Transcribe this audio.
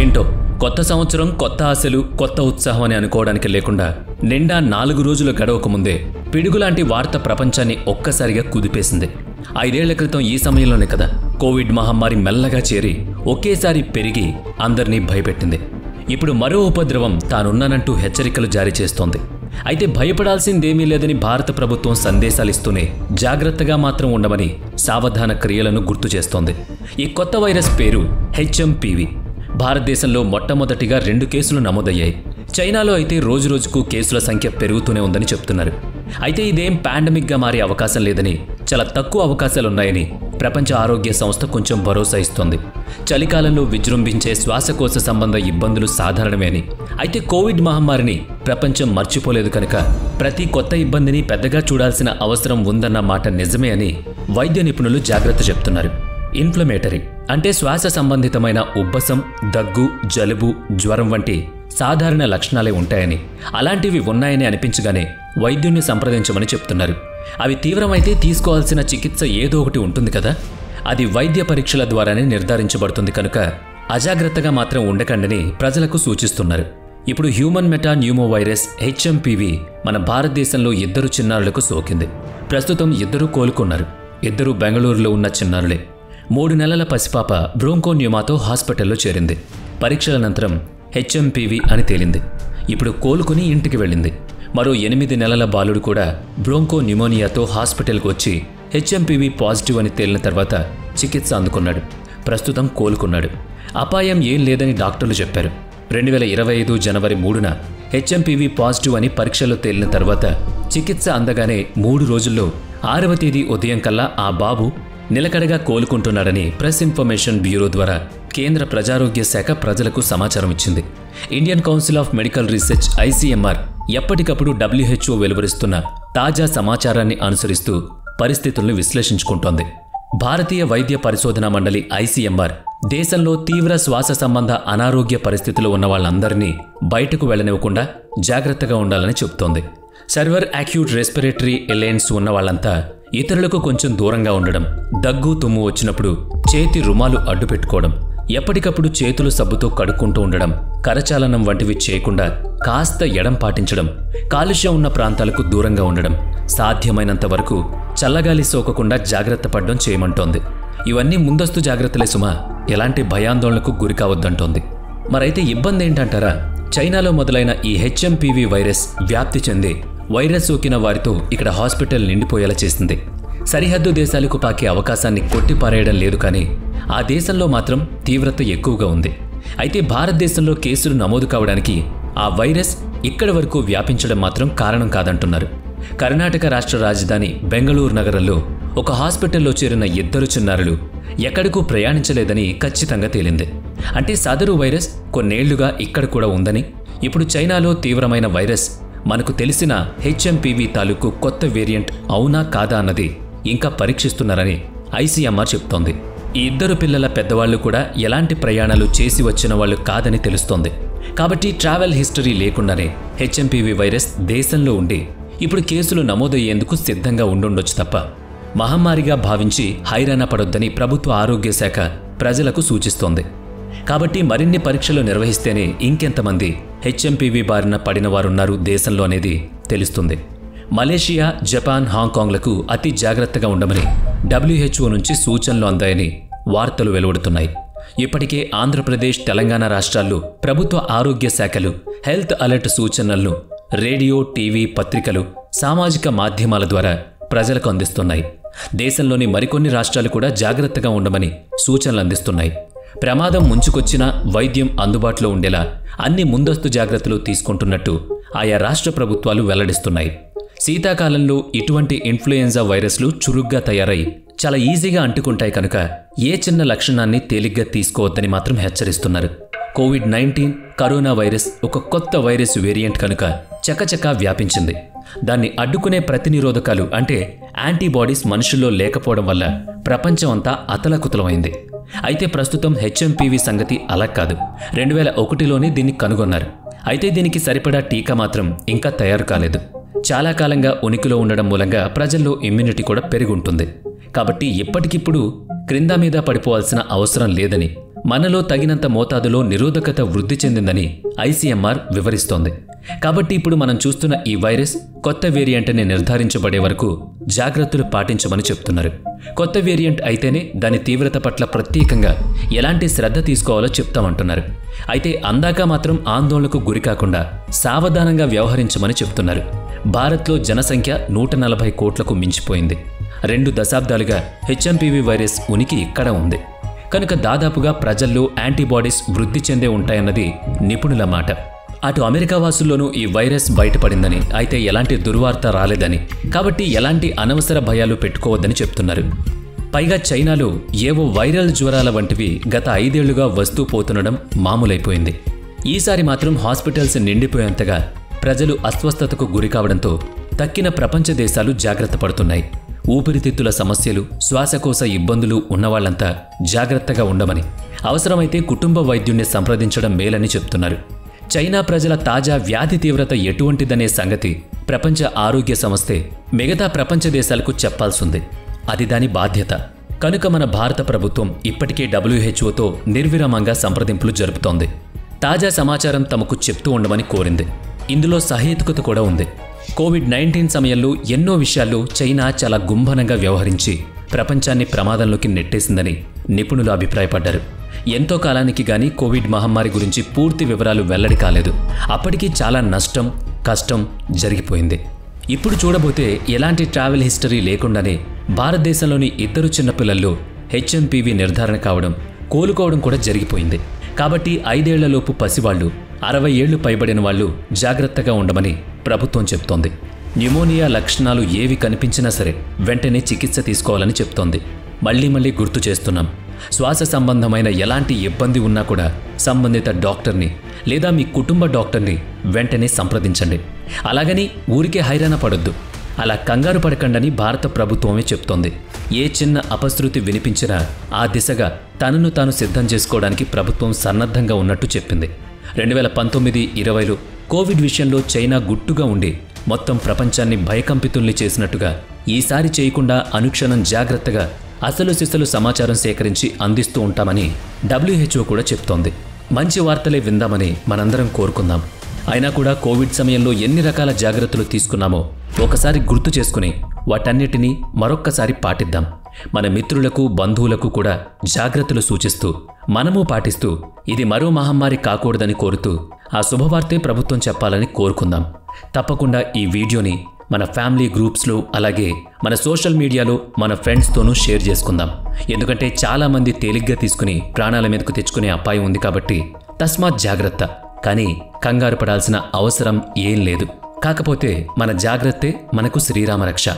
ఏంటో కొత్త సంవత్సరం కొత్త ఆశలు కొత్త ఉత్సాహం అని అనుకోవడానికి లేకుండా నిండా 4 రోజులు గడవకముందే పిడుగులాంటి వార్త ప్రపంచాన్ని ఒక్కసారిగా కుదిపేసింది. 5 ఏళ్ల క్రితం ఈ సమయంలోనే కదా కోవిడ్ మహమ్మారి మెల్లగా చేరి ఒకేసారి పెరిగి అందరినీ భయపెట్టింది. ఇప్పుడు మరో ఉపద్రవం తానున్నానంటూ హెచ్చరికలు జారీ చేస్తోంది. అయితే భయపడాల్సిందేమీ లేదని భారత ప్రభుత్వం సందేశాలిస్తూనే జాగ్రత్తగా మాత్రం ఉండమని సావధాన క్రియలను గుర్తు చేస్తోంది. ఈ కొత్త వైరస్ పేరు HMPV. భారతదేశంలో మొట్టమొదటిగా 2 కేసులు నమోదయ్యాయి. చైనాలో అయితే రోజురోజుకు కేసుల సంఖ్య పెరుగుతూనే ఉందని చెప్తున్నారు. అయితే ఇదేం పాండమిక్గా మారే అవకాశం లేదని, చాలా తక్కువ అవకాశాలున్నాయని ప్రపంచ ఆరోగ్య సంస్థ కొంచెం భరోసా ఇస్తోంది. చలికాలంలో విజృంభించే శ్వాసకోశ సంబంధ ఇబ్బందులు సాధారణమే అని, అయితే కోవిడ్ మహమ్మారిని ప్రపంచం మర్చిపోలేదు కనుక ప్రతి కొత్త ఇబ్బందిని పెద్దగా చూడాల్సిన అవసరం ఉందన్న మాట నిజమే అని వైద్య నిపుణులు జాగ్రత్త చెప్తున్నారు. ఇన్ఫ్లమేటరీ అంటే శ్వాస సంబంధితమైన ఉబ్బసం, దగ్గు, జలుబు, జ్వరం వంటి సాధారణ లక్షణాలే ఉంటాయని, అలాంటివి ఉన్నాయని అనిపించగానే వైద్యుణ్ణి సంప్రదించమని చెప్తున్నారు. అవి తీవ్రమైతే తీసుకోవాల్సిన చికిత్స ఏదో ఒకటి ఉంటుంది కదా, అది వైద్య పరీక్షల ద్వారానే నిర్ధారించబడుతుంది కనుక అజాగ్రత్తగా మాత్రం ఉండకండని ప్రజలకు సూచిస్తున్నారు. ఇప్పుడు human meta pneumo virus HMPV మన భారతదేశంలో 2 చిన్నారులకు సోకింది. ప్రస్తుతం 2 కోలుకున్నారు. 2 బెంగళూరులో ఉన్న చిన్నారులే. 3 నెలల పసిపాప బ్రోంకోన్యూమాతో హాస్పిటల్లో చేరింది. పరీక్షల అనంతరం HMPV అని తేలింది. ఇప్పుడు కోలుకుని ఇంటికి వెళ్ళింది. మరో 8 నెలల బాలుడు కూడా బ్రోంకోన్యూమోనియాతో హాస్పిటల్కు వచ్చి HMPV పాజిటివ్ అని తేలిన తర్వాత చికిత్స అందుకున్నాడు. ప్రస్తుతం కోలుకున్నాడు. అపాయం ఏం లేదని డాక్టర్లు చెప్పారు. 2025 జనవరి 3న HMPV పాజిటివ్ అని పరీక్షలో తేలిన తర్వాత చికిత్స అందగానే 3 రోజుల్లో 6వ తేదీ ఉదయం కల్లా ఆ బాబు నిలకడగా కోలుకుంటున్నాడని ప్రెస్ ఇన్ఫర్మేషన్ బ్యూరో ద్వారా కేంద్ర ప్రజారోగ్య శాఖ ప్రజలకు సమాచారం ఇచ్చింది. Indian council of medical research ICMR ఎప్పటికప్పుడు WHO వెలువరిస్తున్న తాజా సమాచారాన్ని అనుసరిస్తూ పరిస్థితులను విశ్లేషించుకుంటోంది. భారతీయ వైద్య పరిశోధనా మండలి ICMR దేశంలో తీవ్ర శ్వాస సంబంధ అనారోగ్య పరిస్థితులు ఉన్న వాళ్ళందరినీ బయటకు వెళ్లనివ్వకుండా జాగ్రత్తగా ఉండాలని చెబుతోంది. సర్వర్ అక్యూట్ రెస్పిరేటరీ ఎలెన్స్ ఉన్న వాళ్ళంతా ఇతరులకు కొంచెం దూరంగా ఉండడం, దగ్గు తుమ్ము వచ్చినప్పుడు చేతి రుమాలు అడ్డు పెట్టుకోవడం, ఎప్పటికప్పుడు చేతులు సబ్బుతో కడుక్కుంటూ ఉండడం, కరచాలనం వంటివి చేయకుండా కాస్త ఎడం పాటించడం, కాలుష్యం ఉన్న ప్రాంతాలకు దూరంగా ఉండడం, సాధ్యమైనంత వరకు చల్లగాలి సోకకుండా జాగ్రత్త పడడం చేయమంటోంది. ఇవన్నీ ముందస్తు జాగ్రత్తలే సుమా, ఎలాంటి భయాందోళనకు గురి కావద్దంటోంది. మరైతే ఇబ్బంది ఏంటంటారా? చైనాలో మొదలైన ఈ HMPV వైరస్ వ్యాప్తి చెంది వైరస్ సోకిన వారితో ఇక్కడ హాస్పిటల్ నిండిపోయేలా చేసింది. సరిహద్దు దేశాలకు పాకే అవకాశాన్ని కొట్టిపారేయడం లేదు, కానీ ఆ దేశంలో మాత్రం తీవ్రత ఎక్కువగా ఉంది. అయితే భారతదేశంలో కేసులు నమోదు కావడానికి ఆ వైరస్ ఇక్కడి వరకు వ్యాపించడం మాత్రం కారణం కాదంటున్నారు. కర్ణాటక రాష్ట్ర రాజధాని బెంగళూరు నగరంలో ఒక హాస్పిటల్లో చేరిన 2 చిన్నారులు ఎక్కడికూ ప్రయాణించలేదని ఖచ్చితంగా తేలింది. అంటే సదరు వైరస్ కొన్నేళ్లుగా ఇక్కడ కూడా ఉందని, ఇప్పుడు చైనాలో తీవ్రమైన వైరస్ మనకు తెలిసిన HMPV తాలూకు కొత్త వేరియంట్ అవునా కాదా అన్నది ఇంకా పరీక్షిస్తున్నారని ICMR చెప్తోంది. ఈ 2 పిల్లల పెద్దవాళ్లు కూడా ఎలాంటి ప్రయాణాలు చేసి వచ్చిన వాళ్ళు కాదని తెలుస్తోంది. కాబట్టి ట్రావెల్ హిస్టరీ లేకుండానే HMPV వైరస్ దేశంలో ఉండి ఇప్పుడు కేసులు నమోదయ్యేందుకు సిద్ధంగా ఉండుండొచ్చు తప్ప మహమ్మారిగా భావించి హైరాణ పడొద్దని ప్రభుత్వ ఆరోగ్య శాఖ ప్రజలకు సూచిస్తోంది. కాబట్టి మరిన్ని పరీక్షలు నిర్వహిస్తేనే ఇంకెంతమంది HMPV బారిన పడినవారున్నారు దేశంలో అనేది తెలుస్తుంది. మలేషియా, జపాన్, హాంకాంగ్లకు అతి జాగ్రత్తగా ఉండమని WHO నుంచి సూచనలు అందాయని వార్తలు వెలువడుతున్నాయి. ఇప్పటికే ఆంధ్రప్రదేశ్, తెలంగాణ రాష్ట్రాల్లో ప్రభుత్వ ఆరోగ్య శాఖలు హెల్త్ అలర్ట్ సూచనలను రేడియో, టీవీ, పత్రికలు, సామాజిక మాధ్యమాల ద్వారా ప్రజలకు అందిస్తున్నాయి. దేశంలోని మరికొన్ని రాష్ట్రాలు కూడా జాగ్రత్తగా ఉండమని సూచనలు అందిస్తున్నాయి. ప్రమాదం ముంచుకొచ్చినా వైద్యం అందుబాటులో ఉండేలా అన్ని ముందస్తు జాగ్రత్తలు తీసుకుంటున్నట్టు ఆయా రాష్ట్ర ప్రభుత్వాలు వెల్లడిస్తున్నాయి. శీతాకాలంలో ఇటువంటి ఇన్ఫ్లుయెంజా వైరస్లు చురుగ్గా తయారై చాలా ఈజీగా అంటుకుంటాయి కనుక ఏ చిన్న లక్షణాన్ని తేలిగ్గా తీసుకోవద్దని మాత్రం హెచ్చరిస్తున్నారు. COVID-19 కరోనా వైరస్ ఒక కొత్త వైరస్ వేరియంట్ కనుక చకచకా వ్యాపించింది. దాన్ని అడ్డుకునే ప్రతినిరోధకాలు అంటే యాంటీబాడీస్ మనుషుల్లో లేకపోవడం వల్ల ప్రపంచం అంతా అతలకుతలమైంది. అయితే ప్రస్తుతం HMPV సంగతి అలా కాదు. 2001లోనే దీన్ని కనుగొన్నారు. అయితే దీనికి సరిపడా టీకా మాత్రం ఇంకా తయారు కాలేదు. చాలా కాలంగా ఉనికిలో ఉండడం మూలంగా ప్రజల్లో ఇమ్యూనిటీ కూడా పెరిగి ఉంటుంది. కాబట్టి ఎప్పటికిప్పుడు క్రింద మీద పడిపోవాల్సిన అవసరం లేదని మనలో తగినంత మోతాదులో నిరోధకత వృద్ధి చెందిందని ఐసీఎంఆర్ వివరిస్తోంది. కాబట్టి ఇప్పుడు మనం చూస్తున్న ఈ వైరస్ కొత్త వేరియంట్ అని నిర్ధారించబడే వరకు జాగ్రత్తలు పాటించమని చెప్తున్నారు. కొత్త వేరియంట్ అయితేనే దాని తీవ్రత పట్ల ప్రత్యేకంగా ఎలాంటి శ్రద్ధ తీసుకోవాలో చెప్తామంటున్నారు. అయితే అందాక మాత్రం ఆందోళనకు గురికాకుండా సావధానంగా వ్యవహరించమని చెప్తున్నారు. భారత్లో జనసంఖ్య 140 కోట్లకు మించిపోయింది. 2 దశాబ్దాలుగా హెచ్ఎంపీవీ వైరస్ ఉనికి ఇక్కడ ఉంది. కనుక దాదాపుగా ప్రజల్లో యాంటీబాడీస్ వృద్ధి చెందే ఉంటాయన్నది నిపుణుల మాట. అటు అమెరికా వాసుల్లోనూ ఈ వైరస్ బయటపడిందని, అయితే ఎలాంటి దుర్వార్త రాలేదని, కాబట్టి ఎలాంటి అనవసర భయాలు పెట్టుకోవద్దని చెప్తున్నారు. పైగా చైనాలో ఏవో వైరల్ జ్వరాల వంటివి గత 5 ఏళ్లుగా వస్తూ పోతుండడం మామూలైపోయింది. ఈసారి మాత్రం హాస్పిటల్స్ నిండిపోయేంతగా ప్రజలు అస్వస్థతకు గురికావడంతో తక్కిన ప్రపంచ దేశాలు జాగ్రత్త పడుతున్నాయి. ఊపిరితిత్తుల సమస్యలు, శ్వాసకోశ ఇబ్బందులు ఉన్నవాళ్లంతా జాగ్రత్తగా ఉండమని, అవసరమైతే కుటుంబ వైద్యుణ్ణి సంప్రదించడం మేలని చెప్తున్నారు. చైనా ప్రజల తాజా వ్యాధి తీవ్రత ఎటువంటిదనే సంగతి ప్రపంచ ఆరోగ్య సంస్థే మిగతా ప్రపంచ దేశాలకు చెప్పాల్సింది. అది దాని బాధ్యత. కనుక మన భారత ప్రభుత్వం ఇప్పటికే WHOతో నిర్విరామంగా సంప్రదింపులు జరుపుతోంది. తాజా సమాచారం తమకు చెప్తూ ఉండమని కోరింది. ఇందులో సహేతుకత కూడా ఉంది. కోవిడ్-19 సమయంలో ఎన్నో విషయాల్లో చైనా చాలా గుంభనంగా వ్యవహరించి ప్రపంచాన్ని ప్రమాదంలోకి నెట్టేసిందని నిపుణులు అభిప్రాయపడ్డారు. ఎంతో కాలానికి గానీ కోవిడ్ మహమ్మారి గురించి పూర్తి వివరాలు వెల్లడి కాలేదు. అప్పటికీ చాలా నష్టం, కష్టం జరిగిపోయింది. ఇప్పుడు చూడబోతే ఎలాంటి ట్రావెల్ హిస్టరీ లేకుండానే భారతదేశంలోని 2 చిన్నపిల్లల్లో హెచ్ఎంపీవీ నిర్ధారణ కావడం, కోలుకోవడం కూడా జరిగిపోయింది. కాబట్టి 5 ఏళ్లలోపు పసివాళ్లు, 60 ఏళ్లు పైబడిన వాళ్లు జాగ్రత్తగా ఉండమని ప్రభుత్వం చెప్తోంది. న్యూమోనియా లక్షణాలు ఏవి కనిపించినా సరే వెంటనే చికిత్స తీసుకోవాలని చెప్తోంది. మళ్లీ గుర్తు చేస్తున్నాం. శ్వాస సంబంధమైన ఎలాంటి ఇబ్బంది ఉన్నా కూడా సంబంధిత డాక్టర్ని లేదా మీ కుటుంబ డాక్టర్ని వెంటనే సంప్రదించండి. అలాగని ఊరికే హైరాణ పడొద్దు. అలా కంగారు పడకండని భారత ప్రభుత్వమే చెప్తోంది. ఏ చిన్న అపశృతి వినిపించినా ఆ దిశగా తనను తాను సిద్ధం చేసుకోవడానికి ప్రభుత్వం సన్నద్ధంగా ఉన్నట్టు చెప్పింది. 2019-20లో కోవిడ్ విషయంలో చైనా గుట్టుగా ఉండి మొత్తం ప్రపంచాన్ని భయకంపితుల్ని చేసినట్టుగా ఈసారి చేయకుండా అనుక్షణం జాగ్రత్తగా అసలు సిసలు సమాచారం సేకరించి అందిస్తూ ఉంటామని WHO కూడా చెప్తోంది. మంచి వార్తలే విందామని మనందరం కోరుకుందాం. అయినా కూడా కోవిడ్ సమయంలో ఎన్ని రకాల జాగ్రత్తలు తీసుకున్నామో ఒకసారి గుర్తు చేసుకుని వాటన్నిటినీ మరొక్కసారి పాటిద్దాం. మన మిత్రులకు, బంధువులకు కూడా జాగ్రత్తలు సూచిస్తూ మనము పాటిస్తూ ఇది మరో మహమ్మారి కాకూడదని కోరుతూ ఆ శుభవార్తే ప్రభుత్వం చెప్పాలని కోరుకుందాం. తప్పకుండా ఈ వీడియోని మన ఫ్యామిలీ గ్రూప్స్లో, అలాగే మన సోషల్ మీడియాలో మన ఫ్రెండ్స్తోనూ షేర్ చేసుకుందాం. ఎందుకంటే చాలామంది తేలిగ్గా తీసుకుని ప్రాణాల మీదకు తెచ్చుకునే అపాయం ఉంది. కాబట్టి తస్మాత్ జాగ్రత్త. కానీ కంగారు పడాల్సిన అవసరం ఏం లేదు. కాకపోతే మన జాగ్రత్తే మనకు శ్రీరామ రక్ష.